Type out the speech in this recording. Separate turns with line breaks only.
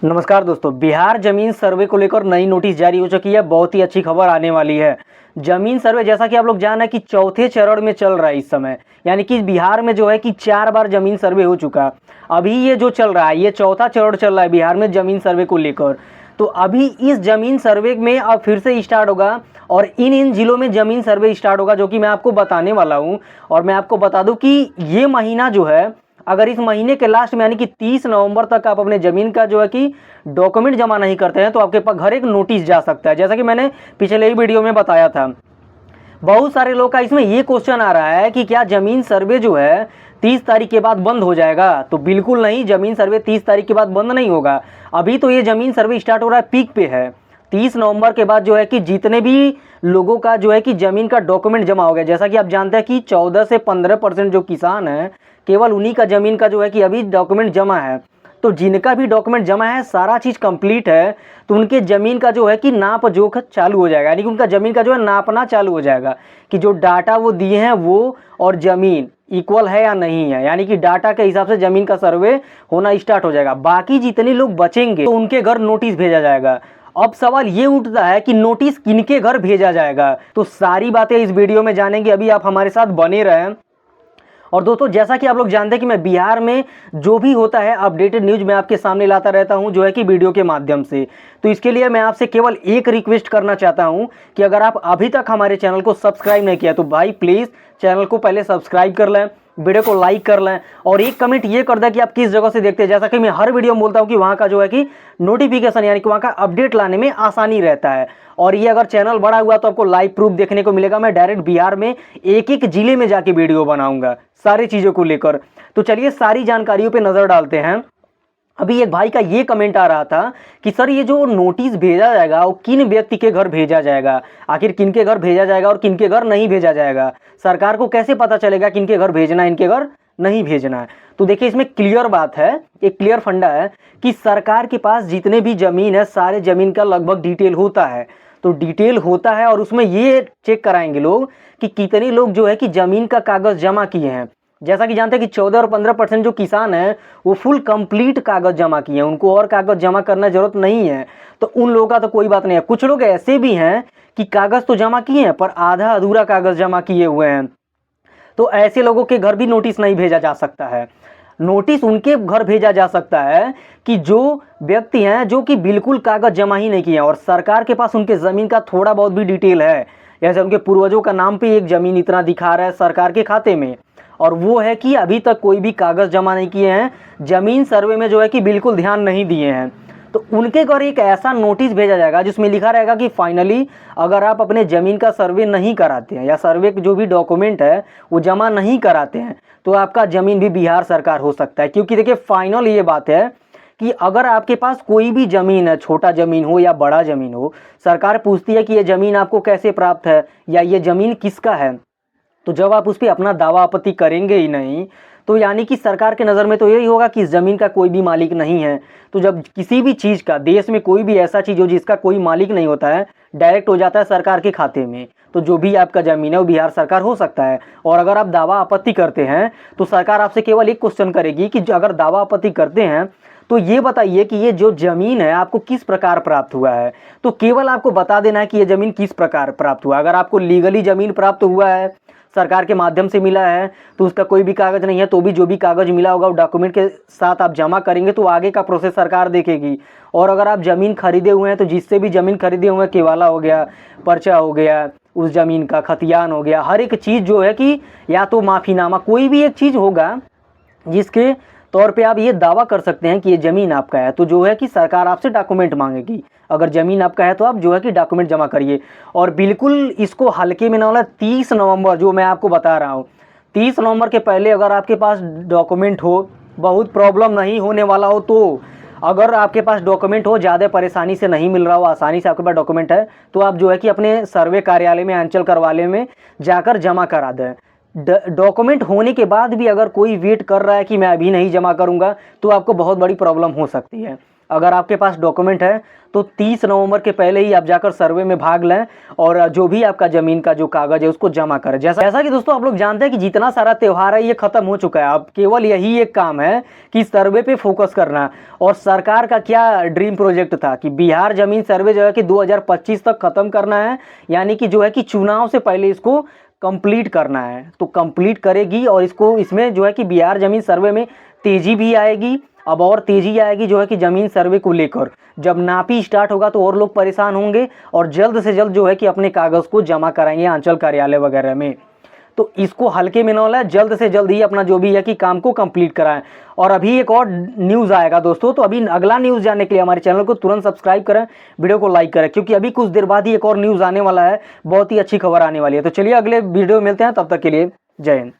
नमस्कार दोस्तों, बिहार जमीन सर्वे को लेकर नई नोटिस जारी हो चुकी है। बहुत ही अच्छी खबर आने वाली है। जमीन सर्वे जैसा कि आप लोग जाना है कि चौथे चरण में चल रहा है इस समय, यानी कि बिहार में जो है कि 4 बार जमीन सर्वे हो चुका। अभी ये जो चल रहा है ये चौथा चरण चल रहा है बिहार में जमीन सर्वे को लेकर। तो अभी इस जमीन सर्वे में अब फिर से स्टार्ट होगा और इन जिलों में जमीन सर्वे स्टार्ट होगा, जो कि मैं आपको बताने वाला हूँ। और मैं आपको बता दूँ कि ये महीना जो है, अगर इस महीने के लास्ट में यानी कि 30 नवंबर तक आप अपने ज़मीन का जो है कि डॉक्यूमेंट जमा नहीं करते हैं तो आपके पास घर एक नोटिस जा सकता है। जैसा कि मैंने पिछले ही वीडियो में बताया था, बहुत सारे लोग का इसमें ये क्वेश्चन आ रहा है कि क्या ज़मीन सर्वे जो है 30 तारीख के बाद बंद हो जाएगा। तो बिल्कुल नहीं, ज़मीन सर्वे 30 तारीख के बाद बंद नहीं होगा। अभी तो ये ज़मीन सर्वे स्टार्ट हो रहा है, पीक पे है। 30 नवंबर के बाद जो है कि जितने भी लोगों का जो है कि ज़मीन का डॉक्यूमेंट जमा हो गया, जैसा कि आप जानते हैं कि 14 से 15% जो किसान हैं, केवल उन्हीं का ज़मीन का जो है कि अभी डॉक्यूमेंट जमा है। तो जिनका भी डॉक्यूमेंट जमा है, सारा चीज़ कंप्लीट है, तो उनके ज़मीन का जो है कि नाप जोख चालू हो जाएगा। यानी कि उनका ज़मीन का जो है नापना चालू हो जाएगा कि जो डाटा वो दिए हैं वो और ज़मीन इक्वल है या नहीं है। यानी कि डाटा के हिसाब से ज़मीन का सर्वे होना स्टार्ट हो जाएगा। बाकी जितने लोग बचेंगे तो उनके घर नोटिस भेजा जाएगा। अब सवाल ये उठता है कि नोटिस किनके घर भेजा जाएगा। तो सारी बातें इस वीडियो में जानेंगे, अभी आप हमारे साथ बने रहें। और दोस्तों, जैसा कि आप लोग जानते हैं कि मैं बिहार में जो भी होता है अपडेटेड न्यूज़ मैं आपके सामने लाता रहता हूं, जो है कि वीडियो के माध्यम से। तो इसके लिए मैं आपसे केवल एक रिक्वेस्ट करना चाहता हूं कि अगर आप अभी तक हमारे चैनल को सब्सक्राइब नहीं किया तो भाई प्लीज़ चैनल को पहले सब्सक्राइब कर लें, वीडियो को लाइक कर लें और एक कमेंट ये कर दें कि आप किस जगह से देखते हैं। जैसा कि मैं हर वीडियो में बोलता हूं कि वहाँ का जो है कि नोटिफिकेशन यानी कि वहाँ का अपडेट लाने में आसानी रहता है। और ये अगर चैनल बड़ा हुआ तो आपको लाइव प्रूफ देखने को मिलेगा। मैं डायरेक्ट बिहार में एक एक जिले में जाके वीडियो बनाऊंगा सारी चीज़ों को लेकर। तो चलिए सारी जानकारियों पे नज़र डालते हैं। अभी एक भाई का ये कमेंट आ रहा था कि सर ये जो नोटिस भेजा जाएगा वो किन व्यक्ति के घर भेजा जाएगा, आखिर किन के घर भेजा जाएगा और किन के घर नहीं भेजा जाएगा, सरकार को कैसे पता चलेगा किन के घर भेजना है इनके घर नहीं भेजना है। तो देखिए इसमें क्लियर बात है, एक क्लियर फंडा है कि सरकार के पास जितने भी ज़मीन है सारे ज़मीन का लगभग डिटेल होता है। तो डिटेल होता है और उसमें ये चेक कराएंगे लोग कि कितने लोग जो है कि ज़मीन का कागज़ जमा किए हैं। जैसा कि जानते हैं कि 14 और 15% जो किसान हैं वो फुल कंप्लीट कागज़ जमा किए हैं, उनको और कागज़ जमा करना जरूरत नहीं है। तो उन लोगों का तो कोई बात नहीं है। कुछ लोग ऐसे भी हैं कि कागज़ तो जमा किए हैं पर आधा अधूरा कागज़ जमा किए हुए हैं। तो ऐसे लोगों के घर भी नोटिस नहीं भेजा जा सकता है। नोटिस उनके घर भेजा जा सकता है कि जो व्यक्ति हैं जो कि बिल्कुल कागज़ जमा ही नहीं किए हैं और सरकार के पास उनके ज़मीन का थोड़ा बहुत भी डिटेल है। जैसे उनके पूर्वजों का नाम पे एक ज़मीन इतना दिखा रहा है सरकार के खाते में, और वो है कि अभी तक कोई भी कागज़ जमा नहीं किए हैं, ज़मीन सर्वे में जो है कि बिल्कुल ध्यान नहीं दिए हैं। तो उनके घर एक ऐसा नोटिस भेजा जाएगा जिसमें लिखा रहेगा कि फाइनली अगर आप अपने ज़मीन का सर्वे नहीं कराते हैं या सर्वे के जो भी डॉक्यूमेंट है वो जमा नहीं कराते हैं तो आपका ज़मीन भी बिहार सरकार हो सकता है। क्योंकि देखिए फाइनल ये बात है कि अगर आपके पास कोई भी ज़मीन है, छोटा ज़मीन हो या बड़ा ज़मीन हो, सरकार पूछती है कि ये ज़मीन आपको कैसे प्राप्त है या ये ज़मीन किसका है। तो जब आप उस पर अपना दावा आपत्ति करेंगे ही नहीं तो यानी कि सरकार के नज़र में तो यही होगा कि इस ज़मीन का कोई भी मालिक नहीं है। तो जब किसी भी चीज़ का देश में कोई भी ऐसा चीज़ हो जिसका कोई मालिक नहीं होता है, डायरेक्ट हो जाता है सरकार के खाते में, तो जो भी आपका ज़मीन है वो बिहार सरकार हो सकता है। और अगर आप दावा आपत्ति करते हैं तो सरकार आपसे केवल एक क्वेश्चन करेगी कि अगर दावा आपत्ति करते हैं तो ये बताइए कि ये जो ज़मीन है आपको किस प्रकार प्राप्त हुआ है। तो केवल आपको बता देना है कि ये ज़मीन किस प्रकार प्राप्त हुआ। अगर आपको लीगली ज़मीन प्राप्त हुआ है, सरकार के माध्यम से मिला है, तो उसका कोई भी कागज़ नहीं है तो भी जो भी कागज़ मिला होगा वो डॉक्यूमेंट के साथ आप जमा करेंगे तो आगे का प्रोसेस सरकार देखेगी। और अगर आप ज़मीन खरीदे हुए हैं तो जिससे भी ज़मीन खरीदे हुए हैं, केवाला हो गया, पर्चा हो गया, उस ज़मीन का खतियान हो गया, हर एक चीज़ जो है कि या तो माफ़ीनामा कोई भी एक चीज़ होगा जिसके तौर पे आप ये दावा कर सकते हैं कि ये ज़मीन आपका है, तो जो है कि सरकार आपसे डॉक्यूमेंट मांगेगी। अगर ज़मीन आपका है तो आप जो है कि डॉक्यूमेंट जमा करिए और बिल्कुल इसको हल्के में ना होना। 30 नवंबर जो मैं आपको बता रहा हूँ, 30 नवंबर के पहले अगर आपके पास डॉक्यूमेंट हो, बहुत प्रॉब्लम नहीं होने वाला हो, तो अगर आपके पास डॉक्यूमेंट हो, ज़्यादा परेशानी से नहीं मिल रहा हो, आसानी से आपके पास डॉक्यूमेंट है, तो आप जो है कि अपने सर्वे कार्यालय में, अंचल कार्यालय में जाकर जमा करा दें। डॉक्यूमेंट होने के बाद भी अगर कोई वेट कर रहा है कि मैं अभी नहीं जमा करूंगा तो आपको बहुत बड़ी प्रॉब्लम हो सकती है। अगर आपके पास डॉक्यूमेंट है तो 30 नवंबर के पहले ही आप जाकर सर्वे में भाग लें और जो भी आपका ज़मीन का जो कागज़ है उसको जमा करें। जैसा कि दोस्तों आप लोग जानते हैं कि जितना सारा त्यौहार है ये ख़त्म हो चुका है, अब केवल यही एक काम है कि सर्वे पे फोकस करना। और सरकार का क्या ड्रीम प्रोजेक्ट था कि बिहार ज़मीन सर्वे जो है कि 2025 तक ख़त्म करना है, यानी कि जो है कि चुनाव से पहले इसको कंप्लीट करना है। तो कंप्लीट करेगी और इसमें जो है कि बिहार ज़मीन सर्वे में तेज़ी भी आएगी। अब और तेज़ी आएगी जो है कि ज़मीन सर्वे को लेकर, जब नापी स्टार्ट होगा तो और लोग परेशान होंगे और जल्द से जल्द जो है कि अपने कागज़ को जमा कराएंगे अंचल कार्यालय वगैरह में। तो इसको हल्के में न लें, जल्द से जल्द ही अपना जो भी है कि काम को कंप्लीट कराएं। और अभी एक और न्यूज़ आएगा दोस्तों, तो अभी अगला न्यूज़ जानने के लिए हमारे चैनल को तुरंत सब्सक्राइब करें, वीडियो को लाइक करें, क्योंकि अभी कुछ देर बाद ही एक और न्यूज़ आने वाला है, बहुत ही अच्छी खबर आने वाली है। तो चलिए अगले वीडियो में मिलते हैं, तब तक के लिए जय हिंद।